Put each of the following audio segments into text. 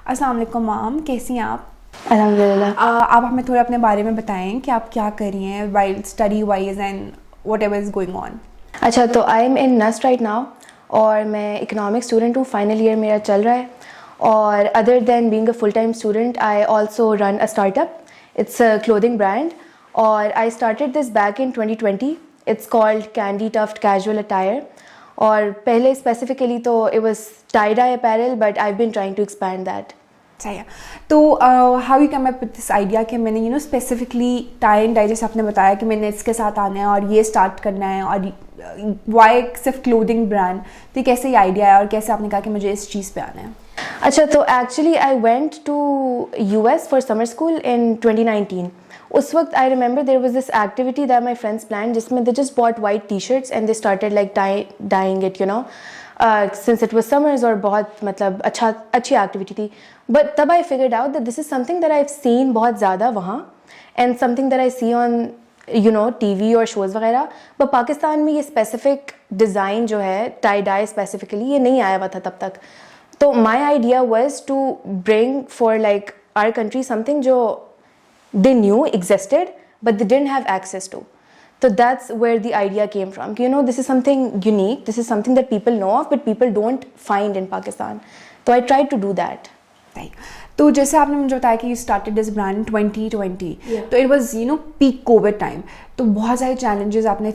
السلام علیکم مام، کیسی ہیں آپ؟ الحمدللہ. آپ ہمیں تھوڑا اپنے بارے میں بتائیں کہ آپ کیا کر رہی ہیں while study wise and whatever is going on. اچھا، تو I am in NUST right now اور میں اکنامک اسٹوڈنٹ ہوں. فائنل ایئر میرا چل رہا ہے اور other than being a full time student I also run a start up. It's a clothing brand اور I started this back in 2020. It's called Candy Tuft casual attire. اور پہلے specifically تو it was tie dye apparel but I been trying to expand that. صحیح ہے. تو how you come up with this idea کہ میں نے specifically tie and die جیسے آپ نے بتایا کہ میں نے اس کے ساتھ آنا ہے اور یہ اسٹارٹ کرنا ہے اور وائی صرف کلودنگ برانڈ، تو کیسے یہ آئیڈیا ہے اور کیسے آپ نے کہا کہ مجھے اس چیز پہ آنا ہے؟ اچھا، تو actually I went to US for summer school in 2019. اس وقت I remember there was this activity that my friends plan جس میں they just bought white T shirts and they started like dyeing it since it was summers. اور بہت اچھی activity تھی. But تب I figured out that this is something that I have seen بہت زیادہ وہاں and something that I see on TV وی اور شوز وغیرہ. بٹ پاکستان میں یہ اسپیسیفک ڈیزائن جو ہے ٹائی ڈائی اسپیسیفکلی یہ نہیں آیا ہوا تھا تب تک. تو my idea was to bring for like our country something جو they knew existed but they didn't have access to. So that's where the idea came from. This is something unique, this is something that people know of but people don't find in Pakistan. So I tried to do that. تو جیسے آپ نے مجھے بتایا کہ you started this brand 2020 تو it was peak covid time. تو بہت سارے چیلنجز آپ نے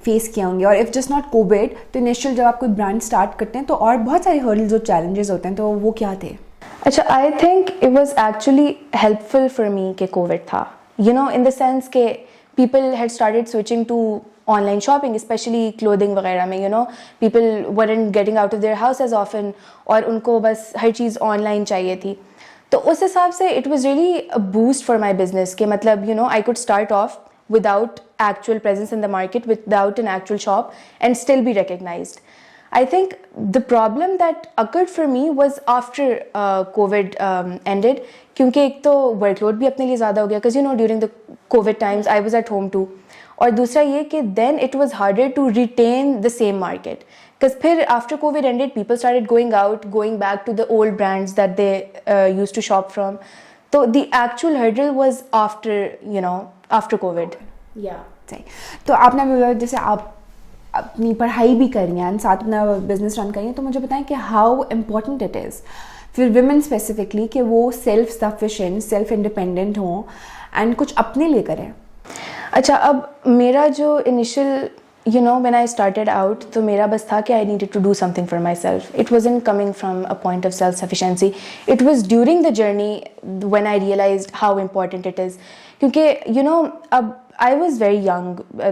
فیس کیے ہوں گے اور اف جسٹ ناٹ کووڈ تو انیشیل جب آپ کوئی برانڈ اسٹارٹ کرتے ہیں تو اور بہت سارے ہرڈلز اور چیلنجز ہوتے ہیں، تو وہ کیا تھے؟ اچھا، I think it was actually helpful for me کہ کووڈ تھا، ان دا سینس کہ people had started switching to online shopping especially clothing وغیرہ میں. People weren't getting out of their house as often اور ان کو بس ہر چیز آن لائن چاہیے تھی. تو اس حساب سے it was really a boost for my business کہ مطلب I could start off without actual presence in the market without an actual shop and still be recognized. I think the problem that occurred for me was after COVID ended کیونکہ ایک تو work load بھی اپنے لیے زیادہ ہو گیا because during the COVID times I was at home too. اور دوسرا یہ کہ then it was harder to retain the same market because پھر after COVID ended people started going back to the old brands that they used to shop from. So the actual hurdle was after COVID. Yeah. تو آپ نے جیسے آپ اپنی پڑھائی بھی کری ہیں ساتھ اپنا بزنس رن کری ہیں، تو مجھے بتائیں کہ how important it is for women specifically کہ وہ سیلف سفیشینٹ سیلف انڈیپینڈنٹ ہوں اینڈ کچھ اپنے لیے کریں. اچھا، اب میرا جو initial when I started out تو میرا بس تھا کہ I needed to do something for myself. It wasn't coming from a point of self-sufficiency. It was during the journey when I realized how important it is. کیونکہ اب I was very young.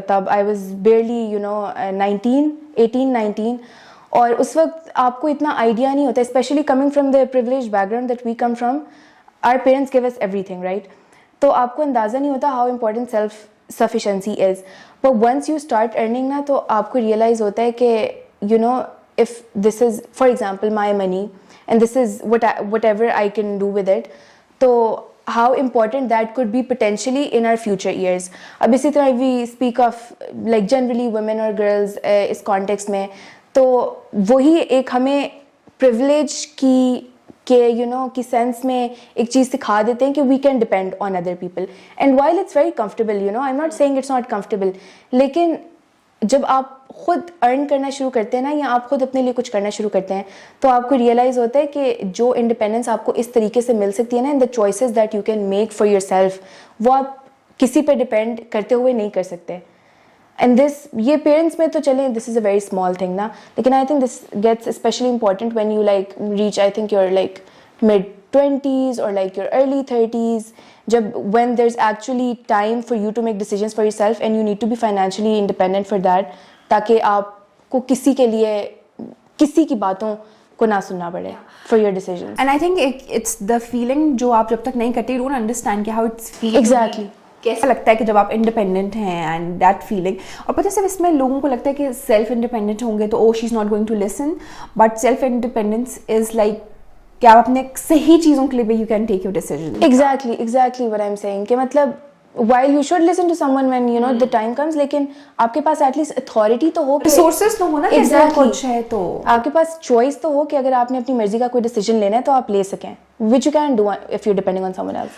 تب I was barely 18-19 اور اس وقت آپ کو اتنا idea نہیں ہوتا especially coming from the privilege background that we come from. Our parents gave us everything right. تو آپ کو اندازہ نہیں ہوتا how important self sufficiency is. But once you start earning نا تو آپ کو ریئلائز ہوتا ہے کہ if this is for example my money and this is whatever I can do with it, تو how important that could be potentially in our future years. اب اسی طرح we speak of like generally women or girls us context میں تو وہی ایک ہمیں privilege کی سینس میں ایک چیز سکھا دیتے ہیں کہ we can depend on other people and while it's very comfortable I'm not saying it's not comfortable لیکن جب آپ خود ارن کرنا شروع کرتے ہیں نا یا آپ خود اپنے لیے کچھ کرنا شروع کرتے ہیں تو آپ کو ریئلائز ہوتا ہے کہ جو انڈیپینڈنس آپ کو اس طریقے سے مل سکتی ہے نا in the choices that you can make for yourself, وہ آپ کسی پہ ڈپینڈ کرتے ہوئے نہیں کر سکتے. اینڈ دس یہ پیرنٹس میں تو چلیں this is a very small thing نا، لیکن I think this gets especially important when you like reach I think your like mid-20s or like your early 30s when there's actually time for you to make decisions for yourself and you need to be financially independent for that تاکہ آپ کو کسی کے لیے کسی کی باتوں کو نہ سننا پڑے for your decisions. And I think it's the feeling جو آپ جب تک نہیں کرتے you don't understand کہ how it's feeling. Exactly. کیسا لگتا ہے کہ جب آپ انڈیپینڈنٹ ہیں اینڈ دیٹ فیلنگ. اور پتہ صرف اس میں لوگوں کو لگتا ہے کہ سیلف انڈیپینڈنٹ ہوں گے تو oh she is not going to listen, but self independence is like کہ آپ اپنے صحیح چیزوں کے لیے بھی you can take your decision. Exactly what I'm saying کہ مطلب while you should listen to someone when the time comes لیکن آپ کے پاس ایٹ لیسٹ اتھارٹی تو ہو، ریسورسز تو ہو نا، کچھ ہے تو آپ کے پاس چوائس تو ہو کہ اگر آپ نے اپنی مرضی کا کوئی ڈیسیژن لینا ہے تو آپ لے سکیں which you can do if you're depending on someone else.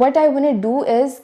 what I want to do is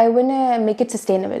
I want to make it sustainable.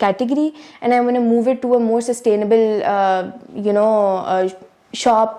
category and I want to move it to a more sustainable, shop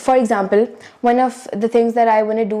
for example, one of the things that I want to do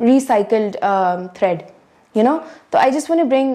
recycled thread. So I just want to bring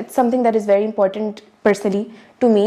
it's something that is very important personally to me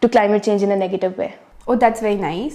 to climate change in a negative way. Oh, that's very nice.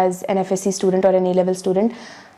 as an FSC student or an A-level student,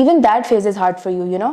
even that phase is hard for you, you know.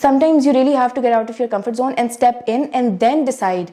sometimes you really have to get out of your comfort zone and step in and then decide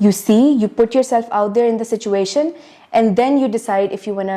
You see, you put yourself out there in the situation and then you decide if you want to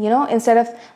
You know, instead of,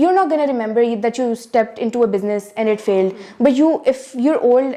you're not gonna remember that you stepped into a business and it failed, but if you're old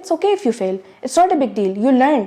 It's okay if you fail. It's not a big deal. You learn.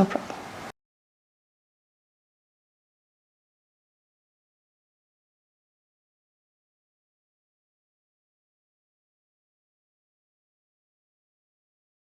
No problem.